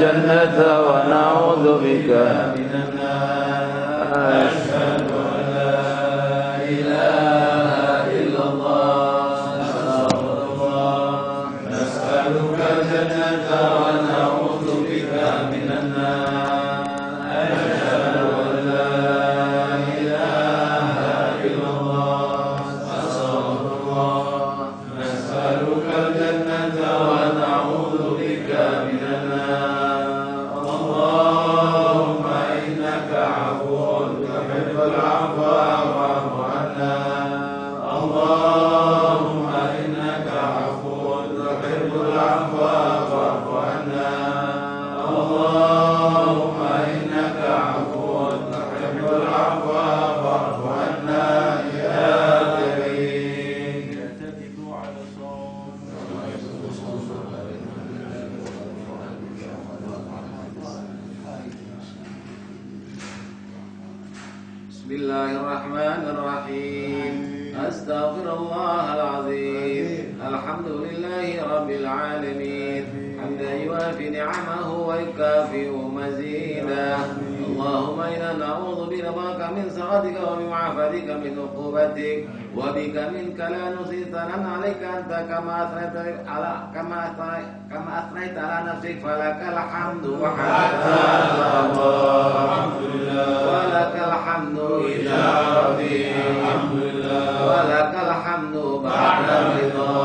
الجنة ونعوذ بك من النار. أشهد أن لا إله إلا الله أستغفر الله. نسألك الجنة ونعوذ بك من النار. أشهد أن لا إله إلا الله أستغفر الله. نسألك الجنة ونعوذ بك من النار. اللهم إنك عفو تحب العفو فاعف عنا. اللهم إنك عفو تحب العفو فاعف عنا. اللهم إنك عفو تحب العفو فاعف عنا يا كريم. اعتدلوا على الصوم. بسم الله الرحمن الرحيم. أستغفر الله العظيم. الحمد لله رب العالمين حمدا يوافي نعمه ويكافئ مزيدا. اللهم إنا نعوذ برضاك من سخطك وبمعافاتك من عقوبتك وبك منك لا نحصي ثناء عليك أنت كما أثنيت على نفسك فلك الحمد وحتى الحمد لله ولك الحمد إذا رضيت الحمد لله ولك الحمد بعد الرضا.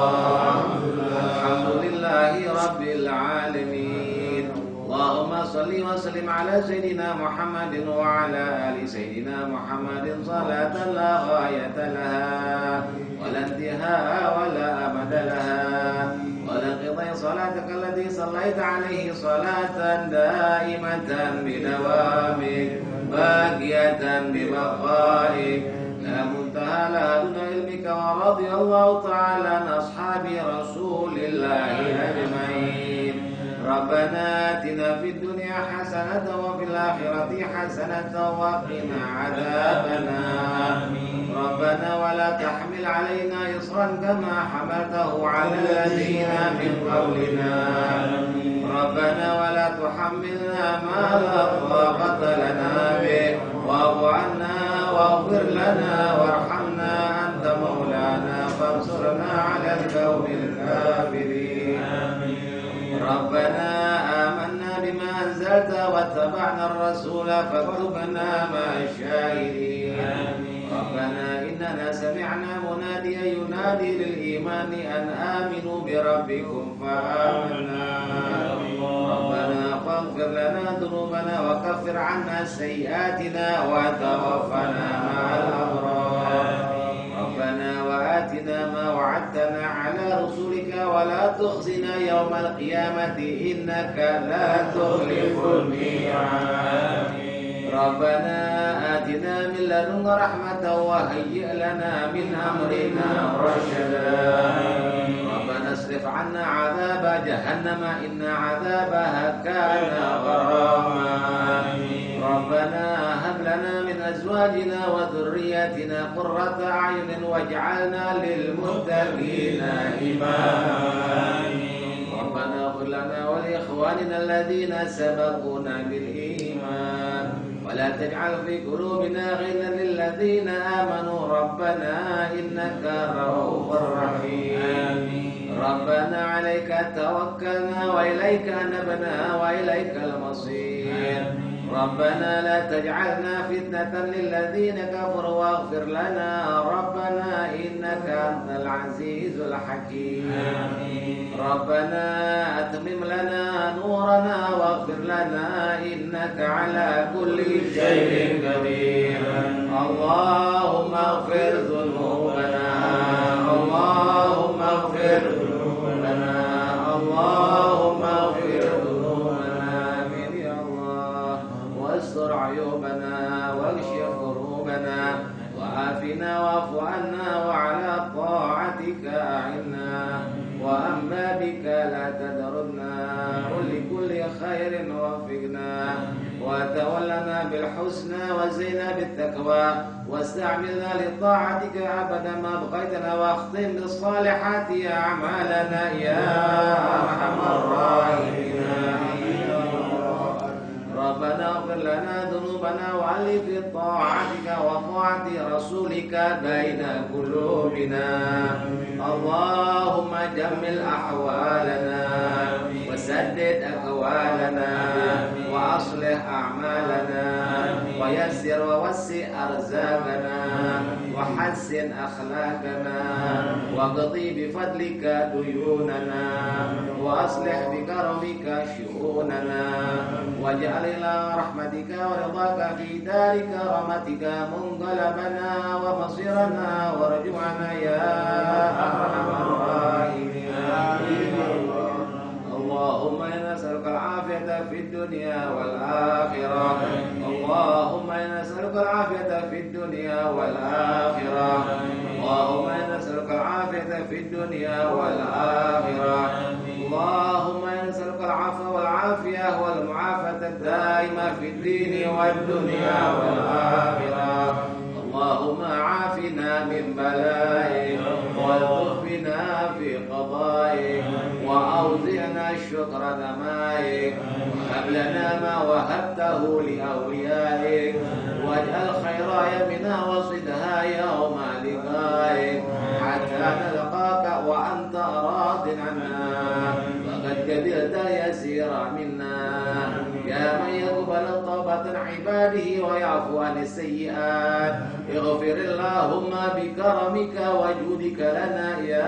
الحمد لله رب العالمين. اللهم صل وسلم على سيدنا محمد وعلى آل سيدنا محمد صلاة لا غاية لها ولا انتهاء ولا أمد لها ولا انقضاء صلاتك التي صليت عليه صلاة دائمة بدوامك باقية ببقائك لا منتهى لها دون علمك. ورضي الله تعالى عن أصحاب رسول الله أجمعين. ربنا آتنا في الدنيا حسنة وفي الآخرة حسنة وقنا عذاب النار. ربنا ولا تحمل علينا إصرا كما حملته على الذين من قبلنا. ربنا ولا تحملنا ما لا طاقة لنا به واعف عنا واغفر لنا وارحمنا أنت مولانا فانصرنا على القوم الكافرين. ربنا آمنا بما أنزلت واتبعنا الرسول فاكتبنا مع الشاهدين. ربنا إننا سمعنا مناديا ينادي للإيمان أن آمنوا بربكم فآمنا. ربنا فاغفر لنا ذنوبنا وكفر عنا سيئاتنا وتوفنا مع الأبرار. ربنا وآتنا ما وعدتنا على رسلك ولا تخزنا يوم القيامة إنك لا تخلف الميعاد. ربنا آتنا من لدنك رحمة وهيئ لنا من أمرنا رشدا. ربنا اصرف عنا عذاب جهنم إن عذابها كان غراما. ربنا هب لنا من أزواجنا وذرياتنا قرة أعين واجعلنا للمتقين إماما. ربنا اغفر لنا ولإخواننا الذين سبقونا بالإيمان ولا تجعل في قلوبنا غلا للذين آمنوا ربنا إنك رؤوف رحيم. ربنا عليك توكلنا وإليك أنبنا وإليك المصير. ربنا لا تجعلنا فتنة للذين كفروا واغفر لنا ربنا إنك أنت العزيز الحكيم. ربنا أتمم لنا نورنا واغفر لنا إنك على كل شيء قدير. اللهم اغفر ذنوبنا. اللهم اغفر ذنوبنا. اللهم اغفر ذنوبنا آمين يا الله. واستر عيوبنا واكشف كروبنا وعافنا واعف عنا وعلى طاعتك أعنا وأما بك لا تدرنا ولكل خير وفقنا وتولنا بالحسنى وزينا بالتقوى واستعملنا لطاعتك أبدا ما بقيتنا واختم بالصالحات أعمالنا يا أرحم الراحمين. ربنا اغفر لنا ذنوبنا وألف في طاعتك وطاعة رسولك بين قلوبنا اللهم جمل أحوالنا وسدد أقوالنا وأصلح أعمالنا ويسر ووسع أرزاقنا وحسن أخلاقنا واقضي بفضلك ديوننا وأصلح بكرمك شؤوننا واجعل إلى رحمتك ورضاك في دار كرامتك منقلبنا ومصيرنا ورجوعنا يا أرحم الراحمين اللهم إنا نسألك العافية في الدنيا والآخرة اللهم إنا نسألك العافية في الدنيا والآخرة اللهم إنا نسألك العافية في الدنيا والآخرة اللهم إنا نسألك العفو والعافية والمعافاة الدائمة في الدين والدنيا والآخرة اللهم عافنا من بلائك والطف بنا في قضائك وأوزعنا الشكر نمائك وهب لنا ما وهبته لأوليائك واجعل خير يمنا وصدها يوم لقائك حتى نلقاك وأنت راض عنا وقد قبلت يسير منا يا من يقبل التوبة عن عباده ويعفو عن السيئات اغفر اللهم بكرمك وجودك لنا يا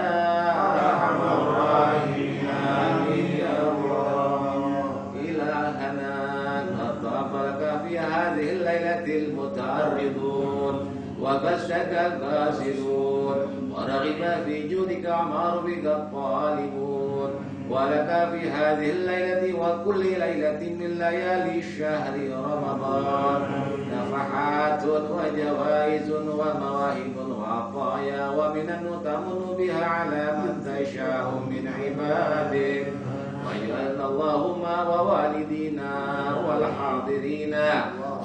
أرحم الراحمين آمين يا الله إلهنا نتقبلك في هذه الليلة المتعرضون وبشك القاصدون ورغب في جودك ومعروفك الطالبون ولك في هذه الليلة وكل ليلة من ليالي شهر رمضان نفحات وجوائز ومواهب وعطايا ومنن تمن بها على من تشاء من عبادك واجعلنا اللهم ووالدينا والحاضرين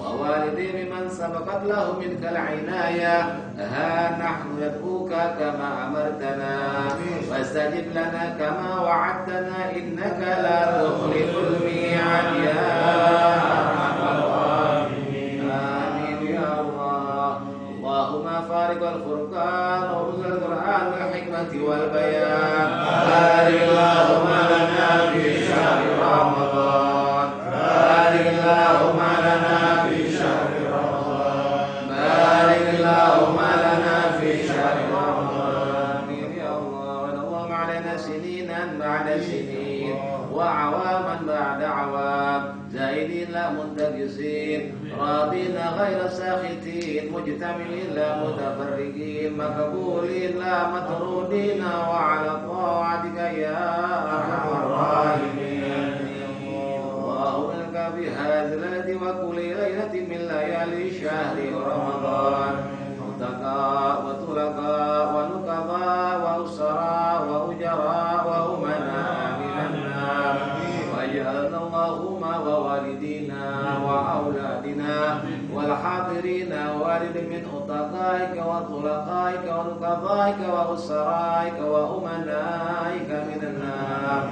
ووالدي من سبقت له منك العناية ها نحن ندعوك كما أمرتنا واستجب لنا كما وعدتنا إنك لا تخلف الميعاد يا أرحم الراحمين آمين يا الله اللهم فارق الفرقان ونزل القرآن والحكمة والبيان بارك اللهم لنا في شهر رمضان بارك اللهم لنا في شهر رمضان بارك اللهم لنا في شهر رمضان يا الله اللهم علينا سنينا بعد سنين وعواما بعد عوام زائدين لا منتقصين راضين غير ساخطين مجتمعين لا متفرقين مقبولين لا مطرودين وعلى طاعتك يا أرحم الراحمين اللهم لك بهذه الليلة وكل ليلة من ليالي شهر رمضان متقى وطلقا ونقضا وأسرا وأجرا وأمنا من النار واجعلنا اللهم ووالدينا وأولادنا والحاضرين والد من أتقائك وطلقائك ونقضائك وأسرائك وأمنائك من النار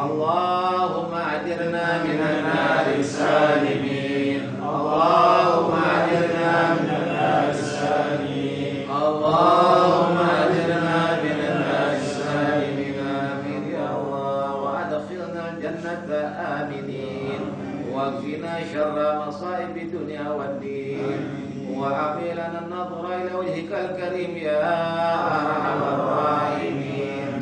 اللهم أجرنا من النار السالمين اللهم أجرنا من النار السالمين اللهم أجرنا من النار السالمين آمين يا الله وأدخلنا الجنة آمنين واكفنا شر مصائب الدنيا والدين وأعطينا النظر إلى وجهك الكريم يا أرحم الراحمين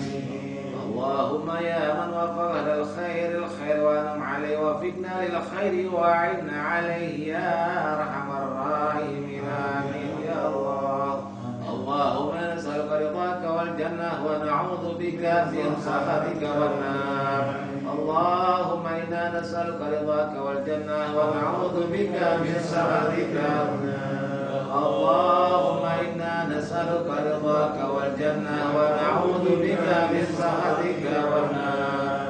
اللهم يا من وفق للخير الخير وأنعم عليه وفقنا للخير وأعنا عليه يا أرحم الراحمين آمين يا الله اللهم نسألك رضاك والجنة ونعوذ بك من سخطك والنار اللهم إنا نسألك رضاك والجنة ونعوذ بك من سخطك اللهم إنا نسألك رضاك والجنة ونعوذ بك من سخطك والنار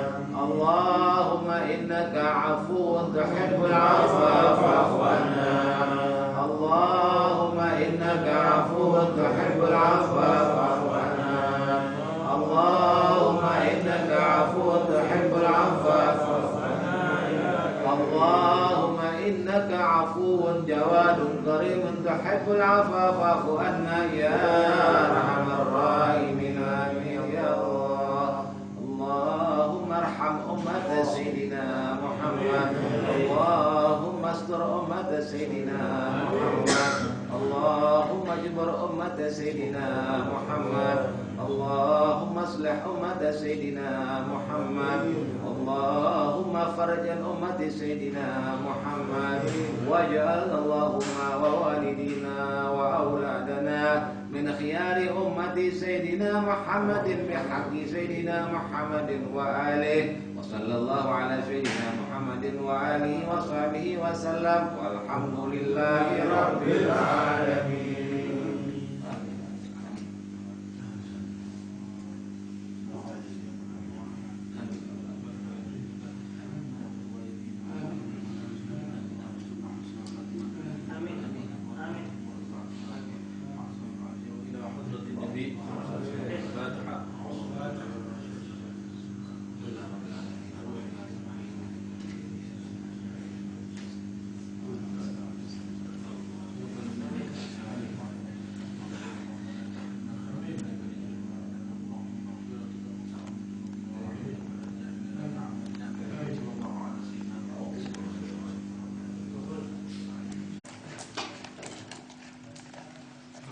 اللهم إنك عفو تحب العفو فاعف عنا اللهم إنك عفو تحب العفو فاعف عنا اللهم إنك عفو تحب العفو فاعف عنا اللهم جواد كريم تحب العفو فاعف عنا يا أرحم الراحمين آمين يا الله. اللهم ارحم أمة سيدنا محمد. اللهم استر أمة سيدنا محمد. اللهم اجبر أمة سيدنا محمد. اللهم اصلح أمة سيدنا محمد. اللهم فرج أمة سيدنا محمد. واجعل اللهم ووالدينا وأولادنا من خيار أمة سيدنا محمد بحق سيدنا محمد وآله. وصلى الله على سيدنا محمد وآله وصحبه وسلم والحمد لله رب العالمين.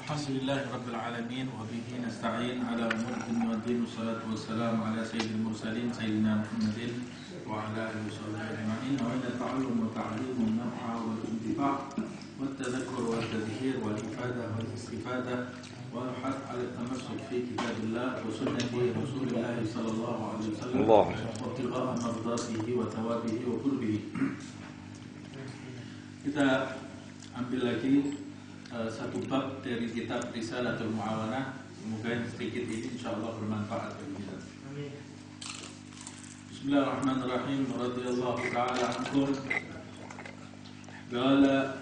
Alhamdulillahi Rabbil Alamin wa bihi nasta'in ala umur dunya wa din. Wassalatu wassalamu ala sayyidil mursalin sayyidina Muhammadin wa ala alihi wa sahbihi ajma'in. Wa ila ta'allum wa ta'lim wa naf'a wa intifa' wa tadhakkur wa tadhkir wa ifadah wa istifadah wa al-hadd ala tamassuk fi kitabillah wa sunnati Rasulillah sallallahu alaihi wasallam wa ibtigha'a mardatihi wa thawabihi wa qurbihi. Kita ambil lagi satu bab dari kitab Risalatul Mu'awanah. Semoga yang sedikit ini insyaallah bermanfaat bagi kita. Amin. Bismillahirrahmanirrahim. Radhiyallahu ta'ala ankum. Qala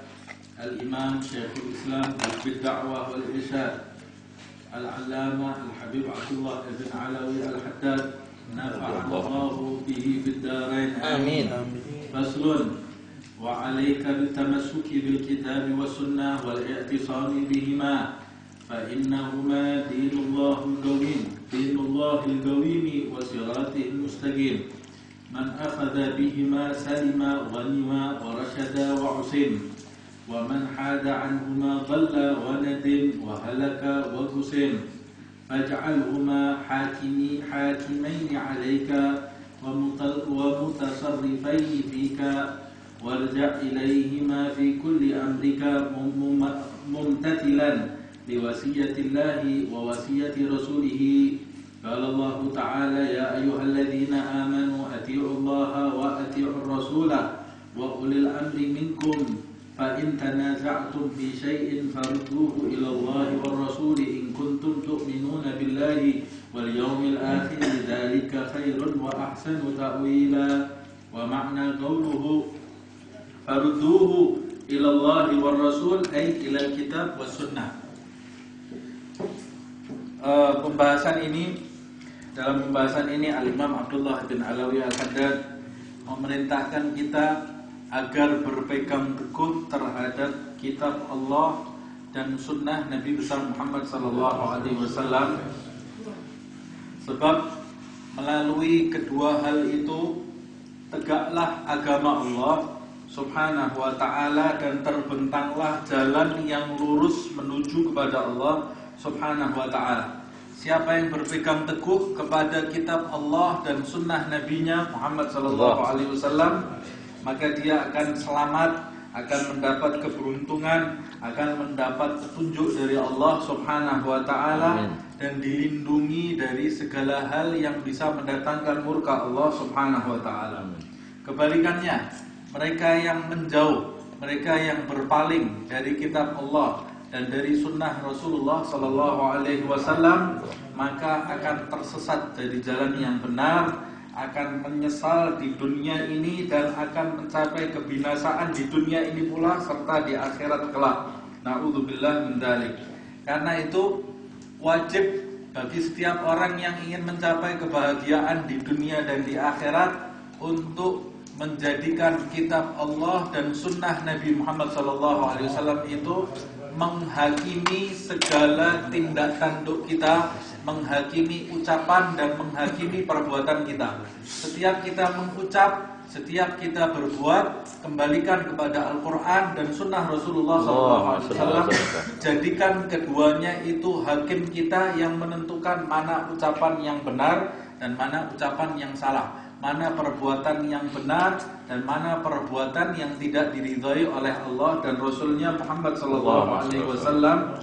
al-Imam Syekhul Islam bil Da'wah wal Irsyad Al-Allamah Al-Habib Abdullah ibn Alawi Al-Haddad nafa'allahu bihi fid darain. Amin. Faslun وعليك بالتمسك بالكتاب والسنة والاعتصام بهما فإنهما دين الله القويم وصراطه المستقيم من أخذ بهما سلم غنم ورشد وعصم ومن حاد عنهما ضل وندم وهلك وقسم فاجعلهما حاكمين عليك ومتصرفين فيك وارجع إليهما في كل أمرك ممتثلا لوصية الله ووصية رسوله. قال الله تعالى يا أيها الذين آمنوا أطيعوا الله وأطيعوا الرسول وأولي الأمر منكم فإن تنازعتم في شيء فردوه إلى الله والرسول إن كنتم تؤمنون بالله واليوم الآخر ذلك خير وأحسن تأويلا. ومعنى قوله farudduhu ilallahi war rasul ay ilal kitab was sunnah. Dalam pembahasan ini Al-Imam Abdullah bin Alawi Al-Haddad memerintahkan kita agar berpegang teguh terhadap kitab Allah dan sunnah Nabi besar Muhammad sallallahu alaihi wasallam, sebab melalui kedua hal itu tegaklah agama Allah Subhanahu wa ta'ala dan terbentanglah jalan yang lurus menuju kepada Allah Subhanahu wa ta'ala. Siapa yang berpegang teguh kepada kitab Allah dan sunnah Nabi-Nya Muhammad sallallahu alaihi wasallam, maka dia akan selamat, akan mendapat keberuntungan, akan mendapat petunjuk dari Allah Subhanahu wa ta'ala dan dilindungi dari segala hal yang bisa mendatangkan murka Allah Subhanahu wa ta'ala. Kebalikannya, mereka yang menjauh, mereka yang berpaling dari kitab Allah dan dari sunnah Rasulullah sallallahu alaihi wasallam, maka akan tersesat dari jalan yang benar, akan menyesal di dunia ini dan akan mencapai kebinasaan di dunia ini pula serta di akhirat kelak. Na'udzubillah min dzalik. Karena itu wajib bagi setiap orang yang ingin mencapai kebahagiaan di dunia dan di akhirat untuk menjadikan kitab Allah dan sunnah Nabi Muhammad SAW itu menghakimi segala tindak tanduk kita, menghakimi ucapan dan menghakimi perbuatan kita. Setiap kita mengucap, setiap kita berbuat, kembalikan kepada Al-Quran dan sunnah Rasulullah SAW. Jadikan keduanya itu hakim kita yang menentukan mana ucapan yang benar dan mana ucapan yang salah, mana perbuatan yang benar dan mana perbuatan yang tidak diridhai oleh Allah dan Rasulnya Muhammad SAW.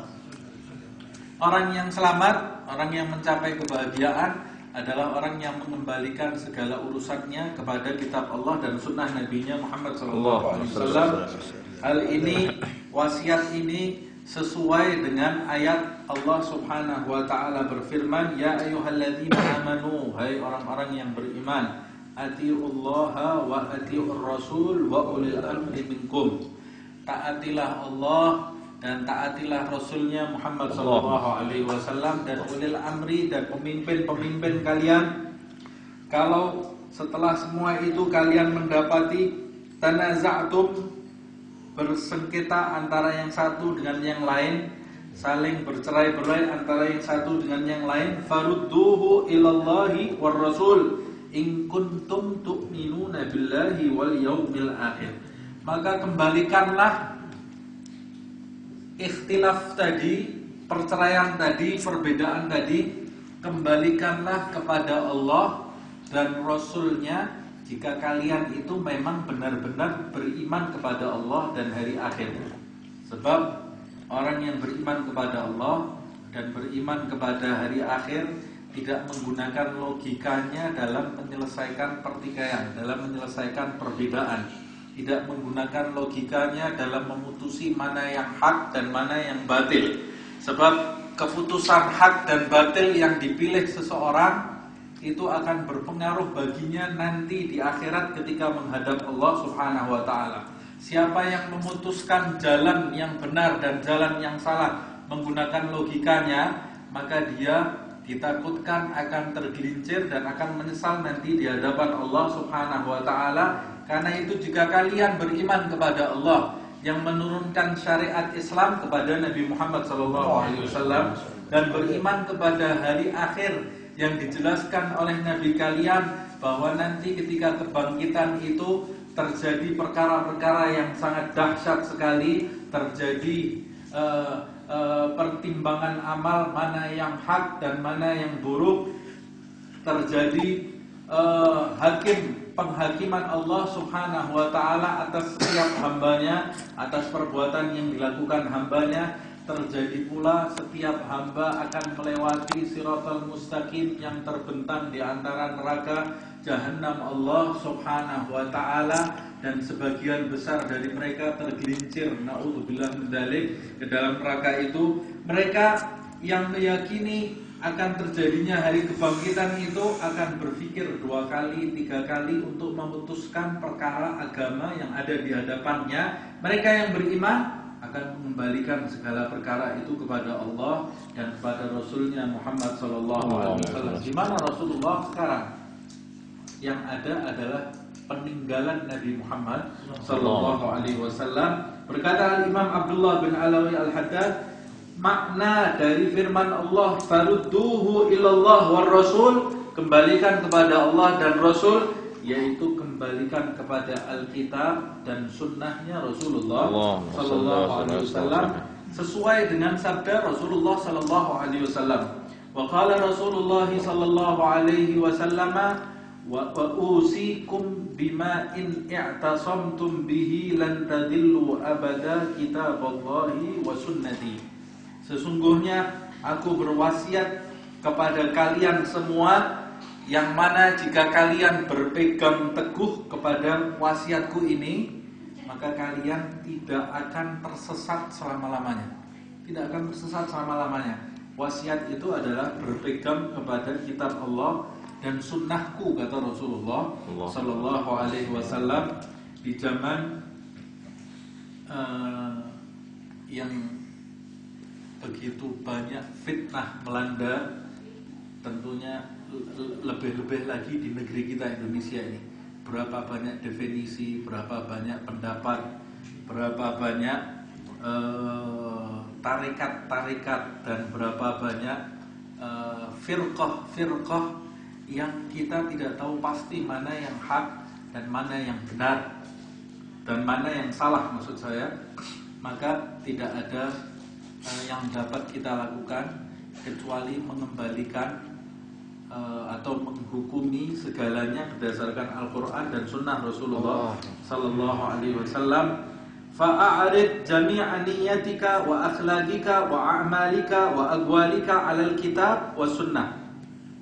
Orang yang selamat, orang yang mencapai kebahagiaan adalah orang yang mengembalikan segala urusannya kepada kitab Allah dan sunnah Nabi-Nya Muhammad SAW. Hal ini, wasiat ini sesuai dengan ayat Allah Subhanahu wa taala berfirman, ya ayyuhalladzina amanu, hai orang-orang yang beriman, atiullaha wa atiur rasul wa ulil amri minkum. Taatilah Allah dan taatilah Rasulnya Muhammad SAW dan ulil amri dan pemimpin-pemimpin kalian. Kalau setelah semua itu kalian mendapati tanaza'tum, bersengketa antara yang satu dengan yang lain, saling bercerai-berai antara yang satu dengan yang lain, farudduhu ilallahi war rasul in kuntum tu'minuna billahi wal yaumil akhir. Maka kembalikanlah ikhtilaf tadi, perceraian tadi, perbedaan tadi, kembalikanlah kepada Allah dan Rasulnya jika kalian itu memang benar-benar beriman kepada Allah dan hari akhir. Sebab orang yang beriman kepada Allah dan beriman kepada hari akhir tidak menggunakan logikanya dalam menyelesaikan pertikaian, dalam menyelesaikan perbedaan, tidak menggunakan logikanya dalam memutusi mana yang hak dan mana yang batil. Sebab keputusan hak dan batil yang dipilih seseorang itu akan berpengaruh baginya nanti di akhirat ketika menghadap Allah Subhanahu wa taala. Siapa yang memutuskan jalan yang benar dan jalan yang salah menggunakan logikanya, maka dia ditakutkan akan tergelincir dan akan menyesal nanti di hadapan Allah Subhanahu wa taala. Karena itu jika kalian beriman kepada Allah yang menurunkan syariat Islam kepada Nabi Muhammad SAW dan beriman kepada hari akhir yang dijelaskan oleh Nabi kalian bahwa nanti ketika kebangkitan itu terjadi perkara-perkara yang sangat dahsyat sekali, terjadi pertimbangan amal mana yang hak dan mana yang buruk, terjadi penghakiman Allah Subhanahu wa taala atas setiap hambanya, atas perbuatan yang dilakukan hambanya. Terjadi pula setiap hamba akan melewati siratal mustaqim yang terbentang di antara neraka Jahannam Allah Subhanahu wa taala, dan sebagian besar dari mereka tergelincir naudzubillah min dzalik ke dalam neraka itu. Mereka yang meyakini akan terjadinya hari kebangkitan itu akan berpikir 2 kali, 3 kali untuk memutuskan perkara agama yang ada di hadapannya. Mereka yang beriman akan mengembalikan segala perkara itu kepada Allah dan kepada Rasulnya Muhammad SAW. Di mana Rasulullah sekarang? Yang ada adalah peninggalan Nabi Muhammad SAW. Berkata Imam Abdullah bin Alawi Al-Haddad, makna dari firman Allah farudduhu ilallah war rasul, kembalikan kepada Allah dan Rasul, yaitu kembalikan kepada Alkitab dan sunnahnya Rasulullah sallallahu alaihi wasallam sesuai dengan sabda Rasulullah sallallahu alaihi wasallam. Wa qala Rasulullah sallallahu alaihi wasallam wa usikum bima in i'tasamtum bihi lan tadillu abada kitaballahi wa sunnati. Sesungguhnya aku berwasiat kepada kalian semua, yang mana jika kalian berpegang teguh kepada wasiatku ini, maka kalian tidak akan tersesat selama-lamanya. Tidak akan tersesat selama-lamanya. Wasiat itu adalah berpegang kepada kitab Allah dan sunnahku, kata Rasulullah sallallahu alaihi wasallam di zaman yang begitu banyak fitnah melanda, tentunya lebih-lebih lagi di negeri kita Indonesia ini. berapa banyak definisi, berapa banyak pendapat, berapa banyak tarikat-tarikat, dan berapa banyak firqah-firqah yang kita tidak tahu pasti mana yang hak dan mana yang benar dan mana yang salah, maksud saya. Maka tidak ada yang dapat kita lakukan kecuali mengembalikan atau menghukumi segalanya berdasarkan Al-Quran dan Sunnah Rasulullah Sallallahu Alaihi Wasallam. Fa'arid jami'a niyatika wa akhlaqika wa a'malika wa aqwalika 'alal kitab wa sunnah.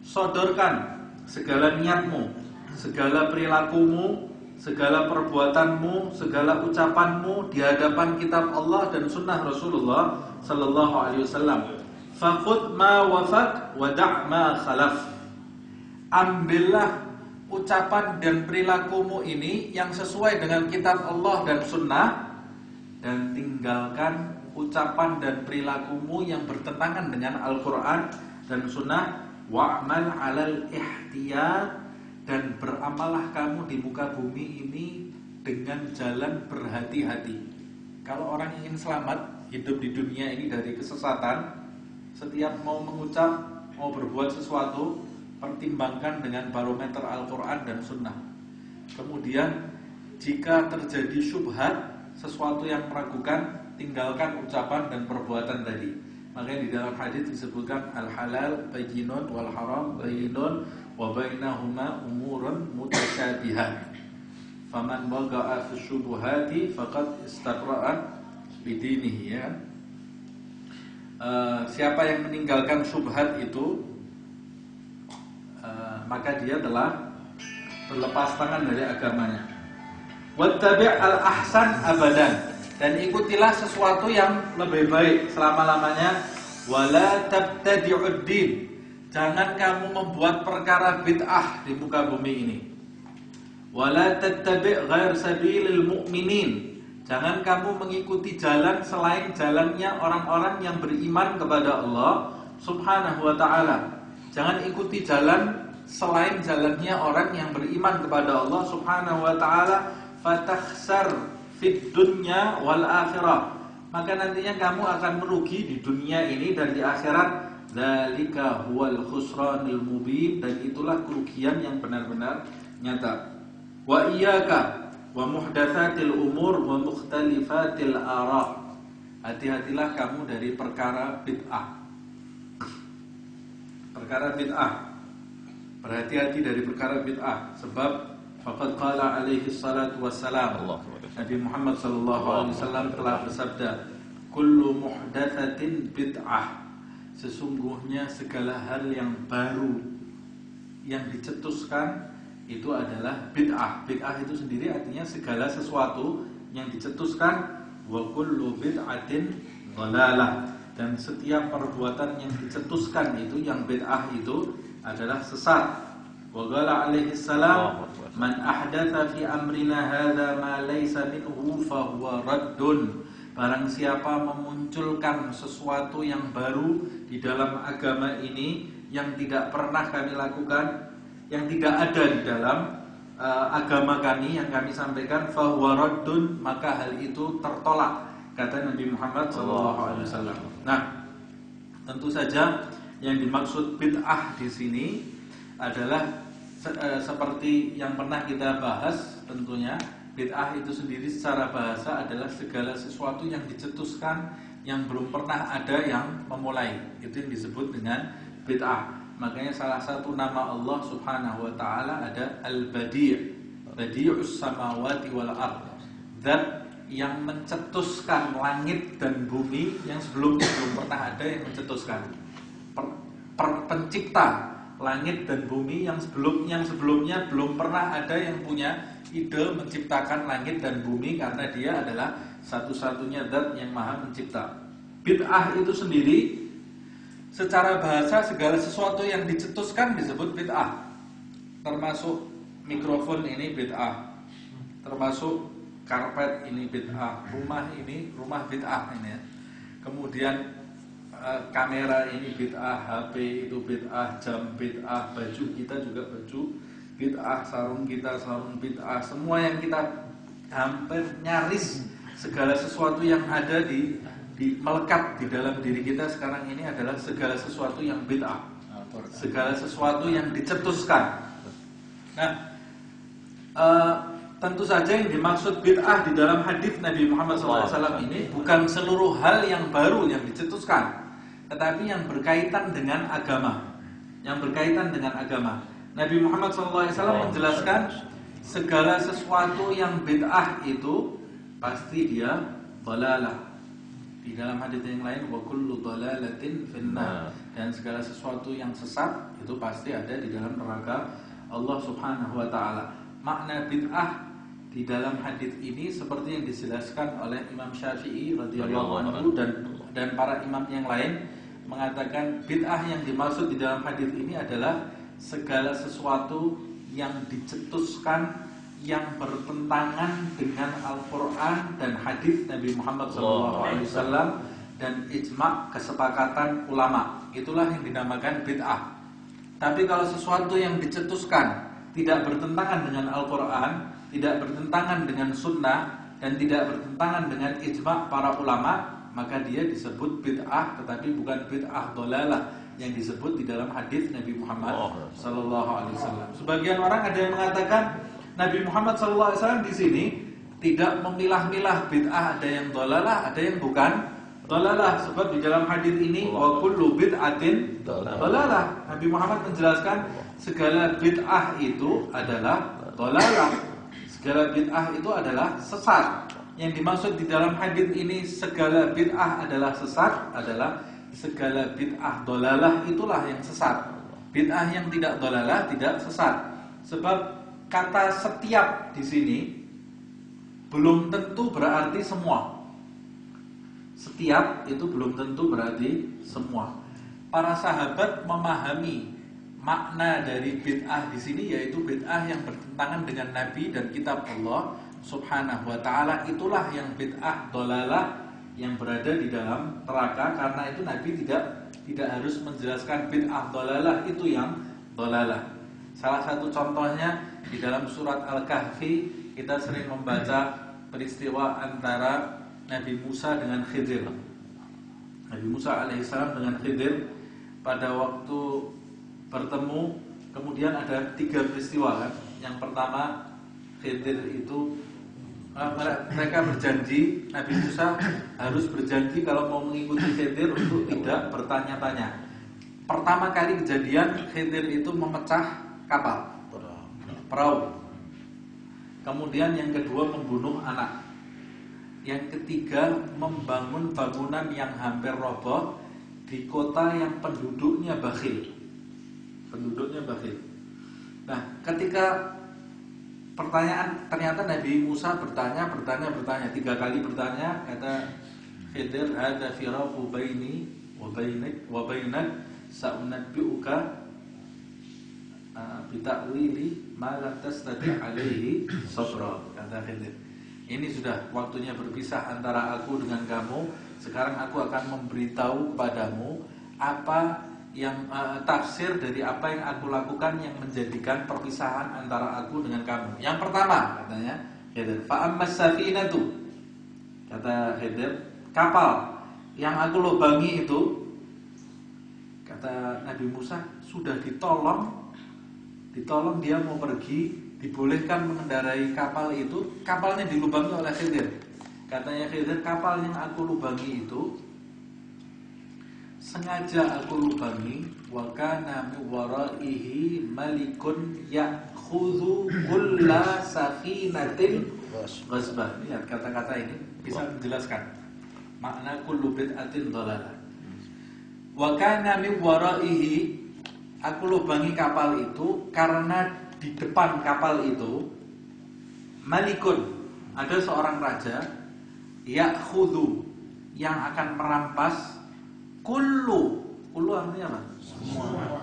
Sodorkan segala niatmu, segala perilakumu, segala perbuatanmu, segala ucapanmu di hadapan kitab Allah dan sunnah Rasulullah Sallallahu Alaihi Wasallam. Fakhudh ma wafaq wa da' ma khalaf. Ambillah ucapan dan perilakumu ini yang sesuai dengan kitab Allah dan sunnah, dan tinggalkan ucapan dan perilakumu yang bertentangan dengan Al-Quran dan sunnah. Wa'mal 'alal ihtiyat, dan beramallah kamu di muka bumi ini dengan jalan berhati-hati. Kalau orang ingin selamat hidup di dunia ini dari kesesatan, setiap mau mengucap, mau berbuat sesuatu, pertimbangkan dengan barometer Al-Quran dan sunnah. Kemudian jika terjadi syubhat, sesuatu yang meragukan, tinggalkan ucapan dan perbuatan tadi. Makanya di dalam hadis disebutkan al-halal bayyinun wal haram bayyinun wa bainahuma umurun mutasyabihat. Faman waqa'a fi syubuhati faqad istabra'a bidinihi, ya. Siapa yang meninggalkan syubhat itu, maka dia telah berlepas tangan dari agamanya. Wattabi' al-ahsan abadan, dan ikutilah sesuatu yang lebih baik selama-lamanya. Wala tabtadi'ud din, jangan kamu membuat perkara bid'ah di muka bumi ini. Wala tattabi' ghair sabilil mu'minin, jangan kamu mengikuti jalan selain jalannya orang-orang yang beriman kepada Allah Subhanahu wa ta'ala. Jangan ikuti jalan selain jalannya orang yang beriman kepada Allah Subhanahu wa ta'ala. Fatakhsar fid dunya wal akhirah, maka nantinya kamu akan merugi di dunia ini dan di akhirat. Dzalika huwal khusranul mubin, dan itulah kerugian yang benar-benar nyata. Wa iyyaka wa muhdatsatil umur wa mukhtalifatil ara, hati-hatilah kamu dari perkara bid'ah. Perkara bid'ah, berhati-hati dari perkara bid'ah, sebab faqad qala alaihi salatu wassalam, Nabi Muhammad sallallahu alaihi wasallam telah bersabda, kullu muhdatsatin bid'ah, sesungguhnya segala hal yang baru yang dicetuskan itu adalah bid'ah. Bid'ah itu sendiri artinya segala sesuatu yang dicetuskan. Wa kullu bid'atin dhalalah, dan setiap perbuatan yang dicetuskan itu, yang bid'ah itu adalah sesat. Wa qala alaihi salam, man ahdatsa fi amrina hadza ma laysa minhu fa huwa raddun, barang siapa memunculkan sesuatu yang baru di dalam agama ini yang tidak pernah kami lakukan, yang tidak ada di dalam agama kami yang kami sampaikan, fa huwa raddun, maka hal itu tertolak, kata Nabi Muhammad SAW. Nah, tentu saja yang dimaksud bid'ah di sini adalah seperti yang pernah kita bahas. Tentunya bid'ah itu sendiri secara bahasa adalah segala sesuatu yang dicetuskan yang belum pernah ada yang memulai, itu yang disebut dengan bid'ah. Makanya salah satu nama Allah Subhanahu wa ta'ala ada Al-Badi', Badi'us samawati wal ardh, zat yang mencetuskan langit dan bumi yang sebelumnya belum pernah ada yang mencetuskan. Pencipta langit dan bumi yang sebelumnya belum pernah ada yang punya ide menciptakan langit dan bumi, karena dia adalah satu-satunya zat yang maha mencipta. Bid'ah itu sendiri secara bahasa segala sesuatu yang dicetuskan disebut bid'ah. Termasuk mikrofon ini bid'ah, termasuk karpet ini bid'ah, rumah ini rumah bid'ah ini ya. Kemudian kamera ini bid'ah, HP itu bid'ah, jam bid'ah, baju kita juga baju bid'ah, sarung kita sarung bid'ah, semua yang kita hampir nyaris segala sesuatu yang ada di melekat di dalam diri kita sekarang ini adalah segala sesuatu yang bid'ah, segala sesuatu yang dicetuskan. Nah, tentu saja yang dimaksud bid'ah di dalam hadis Nabi Muhammad SAW ini bukan seluruh hal yang baru yang dicetuskan, tetapi yang berkaitan dengan agama. Yang berkaitan dengan agama. Nabi Muhammad SAW menjelaskan segala sesuatu yang bid'ah itu pasti dia dhalalah. Di dalam hadis yang lain, wa kullu dhalalatin finnar, dan segala sesuatu yang sesat itu pasti ada di dalam neraka Allah Subhanahu wa taala. Makna bid'ah di dalam hadis ini seperti yang dijelaskan oleh Imam Syafi'i radhiyallahu anhu dan para imam yang lain, mengatakan bid'ah yang dimaksud di dalam hadis ini adalah segala sesuatu yang dicetuskan yang bertentangan dengan Al-Quran dan hadis Nabi Muhammad SAW dan ijma' kesepakatan ulama. Itulah yang dinamakan bid'ah. Tapi kalau sesuatu yang dicetuskan tidak bertentangan dengan Al-Quran, tidak bertentangan dengan sunnah, dan tidak bertentangan dengan ijma' para ulama, maka dia disebut bid'ah, tetapi bukan bid'ah dhalalah yang disebut di dalam hadis Nabi Muhammad SAW. Sebagian orang ada yang mengatakan Nabi Muhammad SAW di sini tidak memilah-milah bid'ah, ada yang dhalalah, ada yang bukan dhalalah. Sebab di dalam hadis ini wa kullu bid'atin dhalalah. Nabi Muhammad menjelaskan segala bid'ah itu adalah dhalalah. Segala bid'ah itu adalah sesat. Yang dimaksud di dalam hadis ini segala bid'ah adalah sesat adalah segala bid'ah dhalalah itulah yang sesat. Bid'ah yang tidak dhalalah tidak sesat. Sebab kata setiap di sini belum tentu berarti semua. Setiap itu belum tentu berarti semua. Para sahabat memahami makna dari bid'ah di sini yaitu bid'ah yang bertentangan dengan Nabi dan kitab Allah Subhanahu wa taala. Itulah yang bid'ah dhalalah yang berada di dalam neraka. Karena itu Nabi tidak harus menjelaskan bid'ah dhalalah itu yang dhalalah. Salah satu contohnya di dalam surat Al-Kahfi kita sering membaca peristiwa antara Nabi Musa dengan Khidir. Nabi Musa alaihissalam dengan Khidir pada waktu bertemu, kemudian ada 3 peristiwa kan. Yang pertama, Khidir itu mereka berjanji, Nabi Musa harus berjanji kalau mau mengikuti Khidir untuk tidak bertanya-tanya. Pertama kali kejadian, Khidir itu memecah kapal, perahu. Kemudian yang kedua membunuh anak. Yang ketiga membangun bangunan yang hampir roboh di kota yang penduduknya bakhil. Nah, ketika pertanyaan, ternyata Nabi Musa bertanya 3 kali bertanya, kata Khidir, ada firaqu baini wa bainak sa'unabbi'uka bita'wili ma lam tastati' alaihi sabra, kata Khidir. Ini sudah waktunya berpisah antara aku dengan kamu. Sekarang aku akan memberitahu kepadamu apa yang tafsir dari apa yang aku lakukan yang menjadikan perpisahan antara aku dengan kamu. Yang pertama, katanya Khidir, fa ammas safinatu, kata Khidir, kapal yang aku lubangi itu, kata Nabi Musa, sudah ditolong dia mau pergi, dibolehkan mengendarai kapal itu, kapalnya dilubangi oleh Khidir. Katanya Khidir, kapal yang aku lubangi itu sengaja aku lubangi, wa kana min waraihi malikun ya'khudhu kulla safinatin ghasbah. Lihat kata-kata ini bisa menjelaskan makna kullu bid'atin dhalalah. Wa kana min waraihi, aku lubangi kapal itu karena di depan kapal itu malikun, ada seorang raja, ya'khudhu, yang akan merampas kullu artinya apa?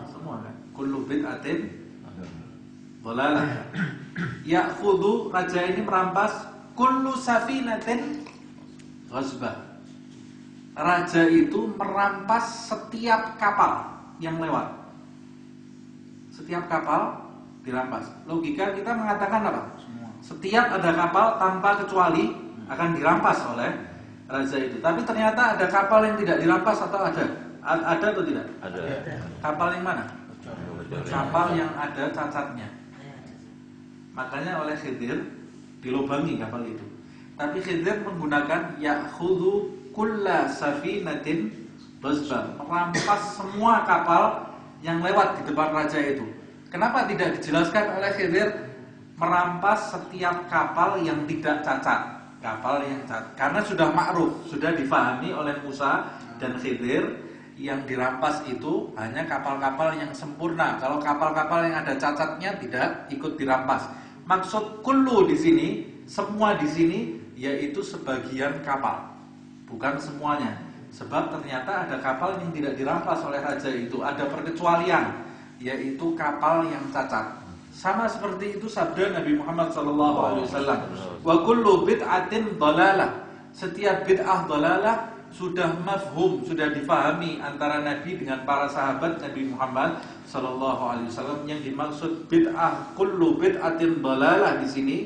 Semua kan? Kullu bid'atin dhalalah. Ya'khudhu, raja ini merampas kullu safinatin ghasbah. Raja itu merampas setiap kapal yang lewat. Setiap kapal dirampas. Logika kita mengatakan apa? Setiap ada kapal tanpa kecuali akan dirampas oleh raja itu. Tapi ternyata ada kapal yang tidak dirampas atau ada? Ada atau tidak? Ada. Kapal yang mana? Kapal yang ada cacatnya. Makanya oleh Khidir dilubangi kapal itu. Tapi Khidir menggunakan ya'khudhu kulla safinatin ghasban, merampas semua kapal yang lewat di depan raja itu. Kenapa tidak dijelaskan oleh Khidir merampas setiap kapal yang tidak cacat? Kapal yang cacat, karena sudah ma'ruf, sudah difahami oleh Musa dan Khidir, yang dirampas itu hanya kapal-kapal yang sempurna. Kalau kapal-kapal yang ada cacatnya tidak ikut dirampas. Maksud kullu di sini, semua di sini, yaitu sebagian kapal, bukan semuanya. Sebab ternyata ada kapal yang tidak dirampas oleh raja itu, ada perkecualian, yaitu kapal yang cacat. Sama seperti itu sabda Nabi Muhammad SAW. Wa kullu bid'atin dhalalah. Setiap bid'ah dhalalah sudah mafhum, sudah difahami antara Nabi dengan para sahabat Nabi Muhammad SAW. Yang dimaksud bid'ah, kullu bid'atin dhalalah di sini,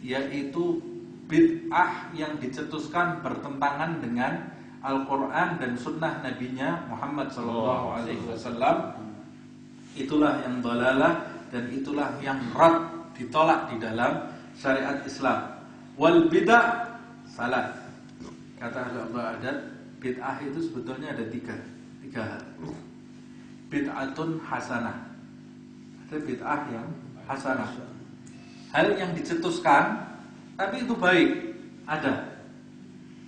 yaitu bid'ah yang dicetuskan bertentangan dengan Al-Quran dan Sunnah Nabinya Muhammad SAW. Itulah yang dhalalah, dan itulah yang rad, ditolak di dalam syariat Islam. Wal bid'ah salah. Kata Allah adat, bid'ah itu sebetulnya ada tiga hal. Bid'atun hasanah, ada bid'ah yang hasanah, hal yang dicetuskan tapi itu baik, ada.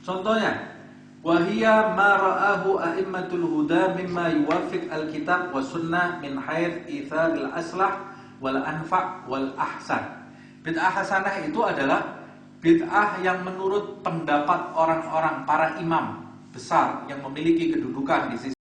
Contohnya, wahia ma ra'ahu a'immatul huda mimma yuwafiq al-kitab wa sunnah min haith itharil aslah wal anfa' wal ahsan. Bid'ah hasanah itu adalah bid'ah yang menurut pendapat orang-orang, para imam besar yang memiliki kedudukan di sisi